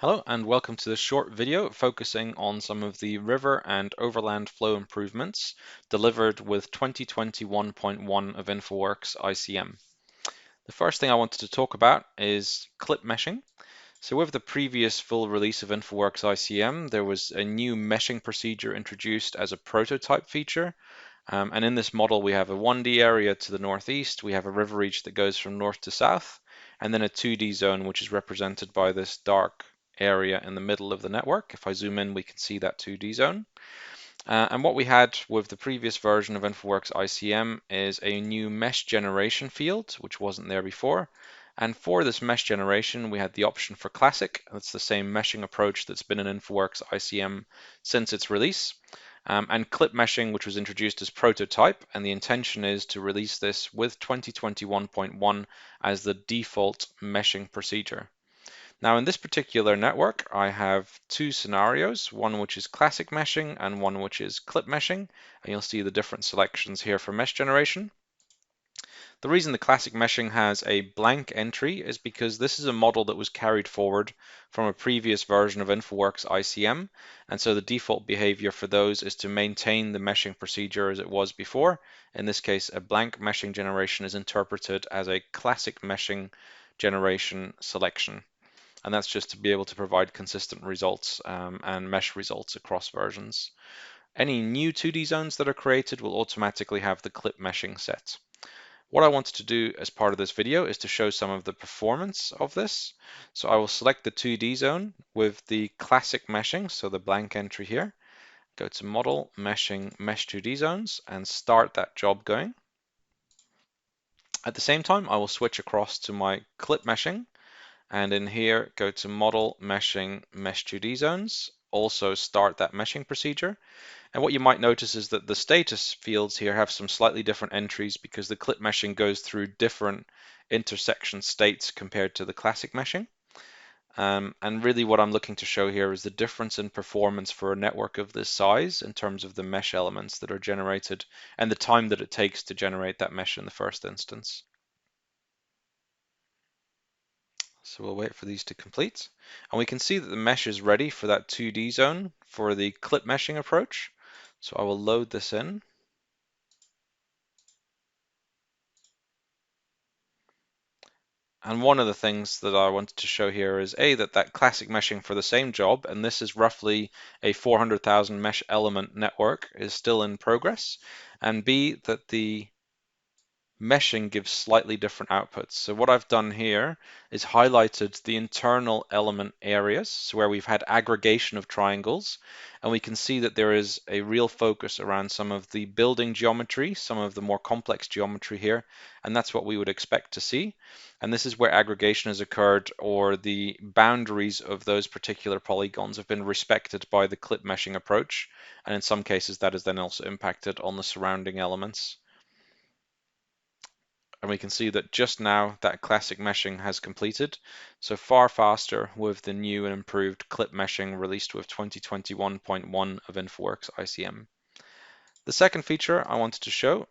Hello and welcome to this short video focusing on some of the river and overland flow improvements delivered with 2021.1 of InfoWorks ICM. The first thing I wanted to talk about is clip meshing. So with the previous full release of InfoWorks ICM, there was a new meshing procedure introduced as a prototype feature. And in this model, we have a 1D area to the northeast, we have a river reach that goes from north to south, and then a 2D zone, which is represented by this dark area in the middle of the network. If I zoom in, we can see that 2D zone. And what we had with the previous version of InfoWorks ICM is a new mesh generation field, which wasn't there before. And for this mesh generation, we had the option for Classic. That's the same meshing approach that's been in InfoWorks ICM since its release. And clip meshing, which was introduced as prototype, and the intention is to release this with 2021.1 as the default meshing procedure. Now in this particular network, I have two scenarios, one which is classic meshing and one which is clip meshing, and you'll see the different selections here for mesh generation. The reason the classic meshing has a blank entry is because this is a model that was carried forward from a previous version of InfoWorks ICM, and so the default behavior for those is to maintain the meshing procedure as it was before. In this case, a blank meshing generation is interpreted as a classic meshing generation selection. And that's just to be able to provide consistent results and mesh results across versions. Any new 2D zones that are created will automatically have the clip meshing set. What I wanted to do as part of this video is to show some of the performance of this. So I will select the 2D zone with the classic meshing, so the blank entry here. Go to Model, Meshing, Mesh 2D Zones, and start that job going. At the same time, I will switch across to my clip meshing, and in here, go to Model, Meshing, Mesh 2D Zones. Also start that meshing procedure. And what you might notice is that the status fields here have some slightly different entries because the clip meshing goes through different intersection states compared to the classic meshing. And really what I'm looking to show here is the difference in performance for a network of this size in terms of the mesh elements that are generated and the time that it takes to generate that mesh in the first instance. So we'll wait for these to complete. And we can see that the mesh is ready for that 2D zone for the clip meshing approach. So I will load this in. And one of the things that I wanted to show here is A, that classic meshing for the same job, and this is roughly a 400,000 mesh element network, is still in progress. And B, that the meshing gives slightly different outputs. So what I've done here is highlighted the internal element areas, so where we've had aggregation of triangles, and we can see that there is a real focus around some of the building geometry, some of the more complex geometry here, and that's what we would expect to see. And this is where aggregation has occurred, or the boundaries of those particular polygons have been respected by the clip meshing approach, and in some cases that has then also impacted on the surrounding elements. And we can see that just now that classic meshing has completed, so far faster with the new and improved clip meshing released with 2021.1 of InfoWorks ICM. The second feature I wanted to show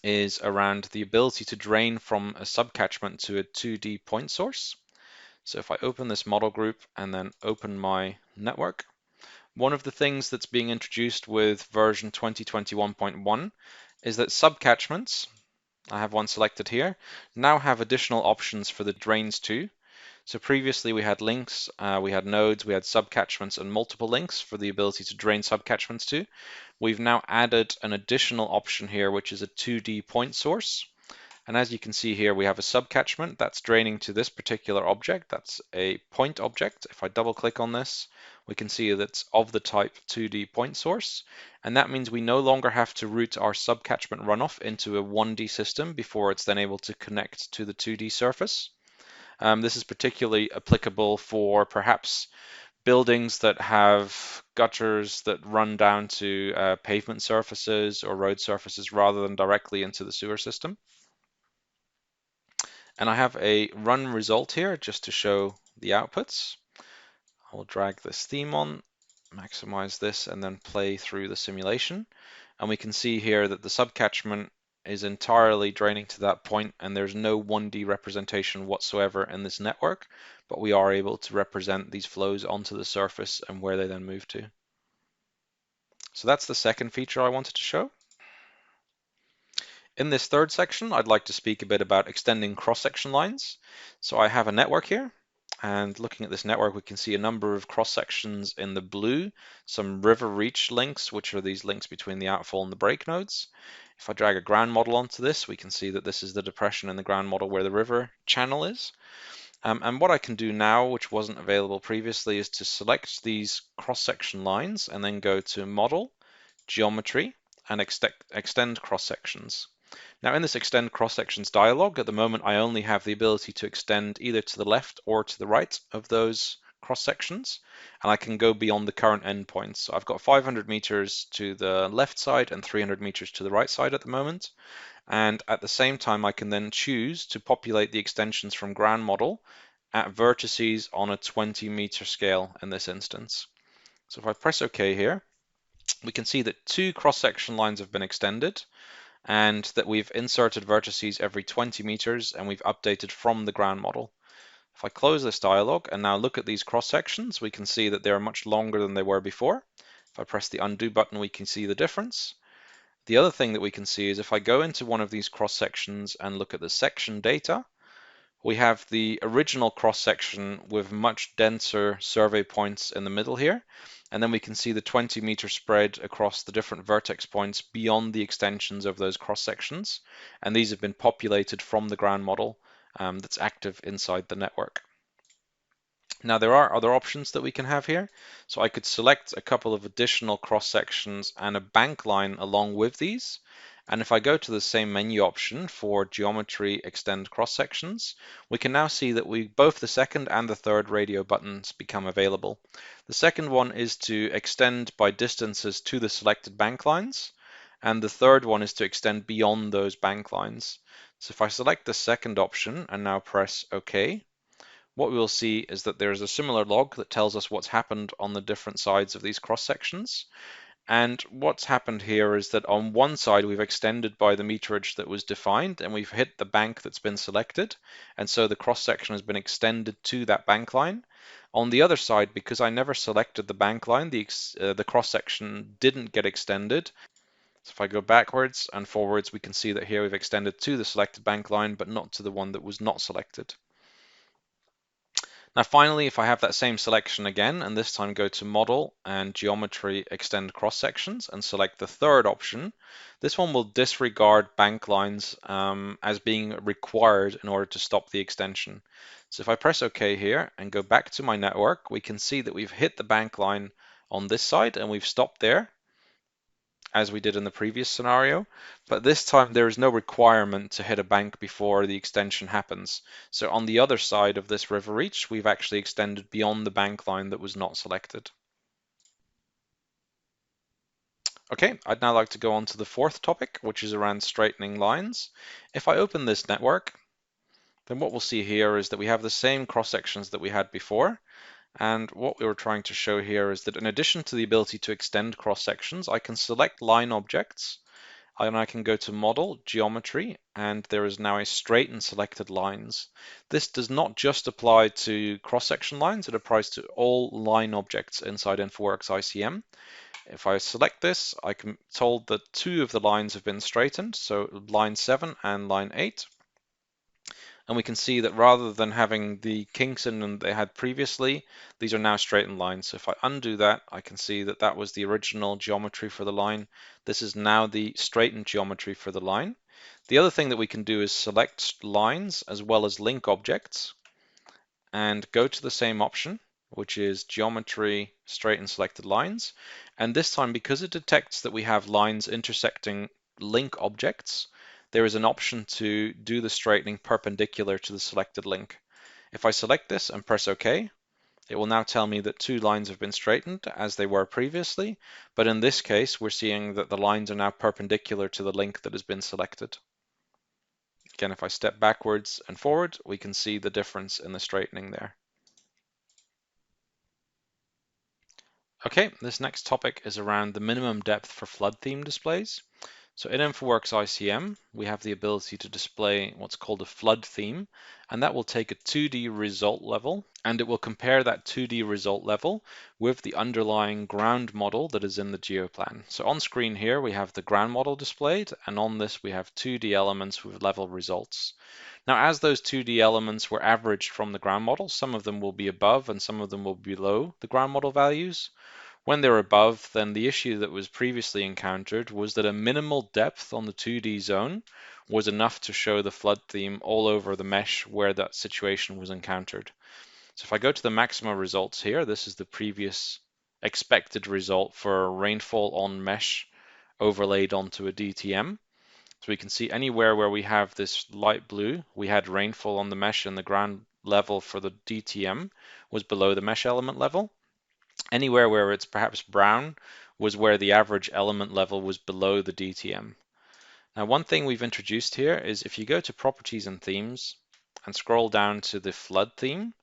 is around the ability to drain from a subcatchment to a 2D point source. So if I open this model group and then open my network, one of the things that's being introduced with version 2021.1 is that subcatchments, I have one selected here, now have additional options for the drains too. So previously we had links, we had nodes, we had subcatchments and multiple links for the ability to drain subcatchments too. We've now added an additional option here, which is a 2D point source. And as you can see here, we have a subcatchment that's draining to this particular object. That's a point object. If I double click on this, we can see that it's of the type 2D point source. And that means we no longer have to route our subcatchment runoff into a 1D system before it's then able to connect to the 2D surface. This is particularly applicable for perhaps buildings that have gutters that run down to pavement surfaces or road surfaces rather than directly into the sewer system. And I have a run result here just to show the outputs. I'll drag this theme on, maximize this, and then play through the simulation. And we can see here that the subcatchment is entirely draining to that point, and there's no 1D representation whatsoever in this network, but we are able to represent these flows onto the surface and where they then move to. So that's the second feature I wanted to show. In this third section, I'd like to speak a bit about extending cross-section lines. So I have a network here, and looking at this network, we can see a number of cross-sections in the blue, some river reach links, which are these links between the outfall and the break nodes. If I drag a ground model onto this, we can see that this is the depression in the ground model where the river channel is. And what I can do now, which wasn't available previously, is to select these cross-section lines and then go to Model, Geometry, and extend cross-sections. Now in this extend cross-sections dialog, at the moment I only have the ability to extend either to the left or to the right of those cross-sections, and I can go beyond the current endpoints. So I've got 500 meters to the left side and 300 meters to the right side at the moment, and at the same time I can then choose to populate the extensions from ground model at vertices on a 20-meter scale in this instance. So if I press OK here, we can see that two cross-section lines have been extended, and that we've inserted vertices every 20 meters and we've updated from the ground model. If I close this dialog and now look at these cross sections, we can see that they are much longer than they were before. If I press the undo button, we can see the difference. The other thing that we can see is if I go into one of these cross sections and look at the section data, we have the original cross section with much denser survey points in the middle here, and then we can see the 20-meter spread across the different vertex points beyond the extensions of those cross sections, and these have been populated from the ground model that's active inside the network. Now there are other options that we can have here. So I could select a couple of additional cross sections and a bank line along with these. And if I go to the same menu option for geometry extend cross sections, we can now see that both the second and the third radio buttons become available. The second one is to extend by distances to the selected bank lines, and the third one is to extend beyond those bank lines. So if I select the second option and now press OK, what we will see is that there is a similar log that tells us what's happened on the different sides of these cross sections. And what's happened here is that on one side we've extended by the meterage that was defined and we've hit the bank that's been selected, and so the cross section has been extended to that bank line. On the other side, because I never selected the bank line, the cross section didn't get extended. So if I go backwards and forwards, we can see that here we've extended to the selected bank line but not to the one that was not selected. Now finally, if I have that same selection again, and this time go to Model and Geometry Extend Cross Sections and select the third option, this one will disregard bank lines as being required in order to stop the extension. So if I press OK here and go back to my network, we can see that we've hit the bank line on this side and we've stopped there, as we did in the previous scenario, but this time there is no requirement to hit a bank before the extension happens. So on the other side of this river reach, we've actually extended beyond the bank line that was not selected. Okay, I'd now like to go on to the fourth topic, which is around straightening lines. If I open this network, then what we'll see here is that we have the same cross sections that we had before. And what we were trying to show here is that in addition to the ability to extend cross sections, I can select line objects and I can go to Model, Geometry, and there is now a straighten selected lines. This does not just apply to cross-section lines, it applies to all line objects inside InfoWorks ICM. If I select this, I can told that two of the lines have been straightened, so line 7 and line 8. And we can see that rather than having the kinks in them they had previously, these are now straightened lines. So if I undo that, I can see that that was the original geometry for the line. This is now the straightened geometry for the line. The other thing that we can do is select lines as well as link objects and go to the same option, which is geometry, straighten selected lines. And this time, because it detects that we have lines intersecting link objects, there is an option to do the straightening perpendicular to the selected link. If I select this and press OK, it will now tell me that two lines have been straightened as they were previously, but in this case we're seeing that the lines are now perpendicular to the link that has been selected. Again, if I step backwards and forward, we can see the difference in the straightening there. Okay, this next topic is around the minimum depth for flood theme displays. So in InfoWorks ICM, we have the ability to display what's called a flood theme, and that will take a 2D result level, and it will compare that 2D result level with the underlying ground model that is in the geoplan. So on screen here, we have the ground model displayed, and on this we have 2D elements with level results. Now, as those 2D elements were averaged from the ground model, some of them will be above and some of them will be below the ground model values. When they're above, then the issue that was previously encountered was that a minimal depth on the 2D zone was enough to show the flood theme all over the mesh where that situation was encountered. So if I go to the maxima results here, this is the previous expected result for rainfall on mesh overlaid onto a DTM. So we can see anywhere where we have this light blue, we had rainfall on the mesh and the ground level for the DTM was below the mesh element level. Anywhere where it's perhaps brown was where the average element level was below the DTM. Now, one thing we've introduced here is if you go to Properties and Themes and scroll down to the flood theme,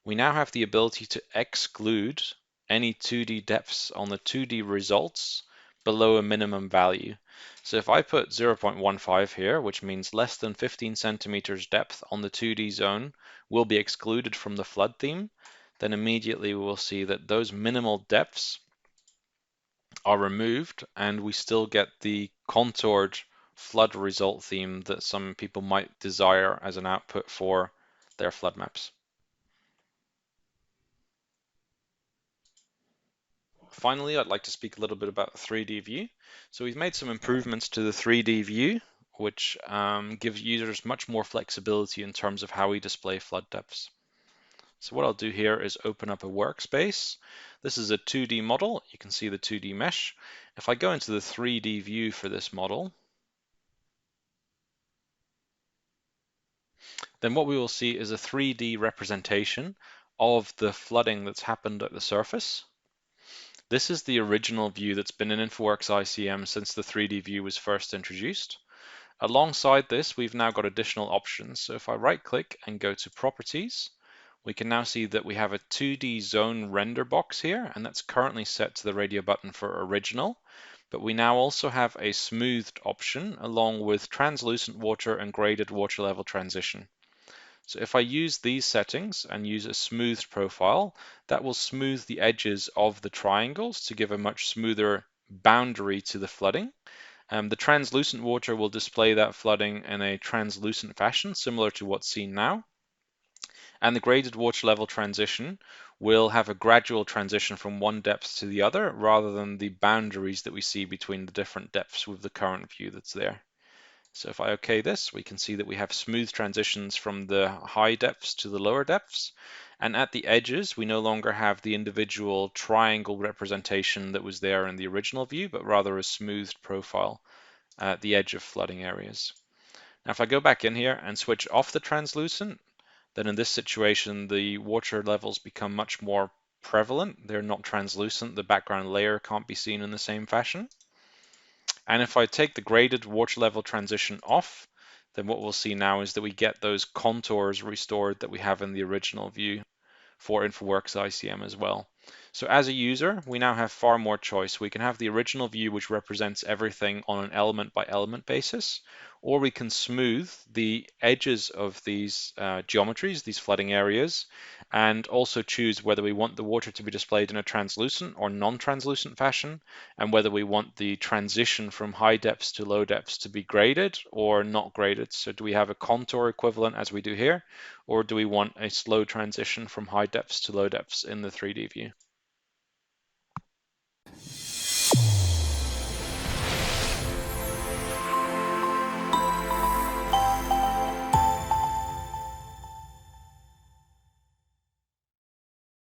we now have the ability to exclude any 2D depths on the 2D results below a minimum value. So if I put 0.15 here, which means less than 15 centimeters depth on the 2D zone will be excluded from the flood theme, then immediately we will see that those minimal depths are removed and we still get the contoured flood result theme that some people might desire as an output for their flood maps. Finally, I'd like to speak a little bit about the 3D view. So we've made some improvements to the 3D view, which gives users much more flexibility in terms of how we display flood depths. So what I'll do here is open up a workspace. This is a 2D model. You can see the 2D mesh. If I go into the 3D view for this model, then what we will see is a 3D representation of the flooding that's happened at the surface. This is the original view that's been in InfoWorks ICM since the 3D view was first introduced. Alongside this, we've now got additional options. So if I right click and go to Properties, we can now see that we have a 2D zone render box here, and that's currently set to the radio button for original. But we now also have a smoothed option along with translucent water and graded water level transition. So if I use these settings and use a smoothed profile, that will smooth the edges of the triangles to give a much smoother boundary to the flooding. The translucent water will display that flooding in a translucent fashion, similar to what's seen now. And the graded water level transition will have a gradual transition from one depth to the other, rather than the boundaries that we see between the different depths with the current view that's there. So if I OK this, we can see that we have smooth transitions from the high depths to the lower depths. And at the edges, we no longer have the individual triangle representation that was there in the original view, but rather a smoothed profile at the edge of flooding areas. Now, if I go back in here and switch off the translucent, then in this situation, the water levels become much more prevalent. They're not translucent. The background layer can't be seen in the same fashion. And if I take the graded water level transition off, then what we'll see now is that we get those contours restored that we have in the original view for InfoWorks ICM as well. So as a user, we now have far more choice. We can have the original view, which represents everything on an element by element basis, or we can smooth the edges of these geometries, these flooding areas, and also choose whether we want the water to be displayed in a translucent or non-translucent fashion, and whether we want the transition from high depths to low depths to be graded or not graded. So do we have a contour equivalent as we do here, or do we want a slow transition from high depths to low depths in the 3D view?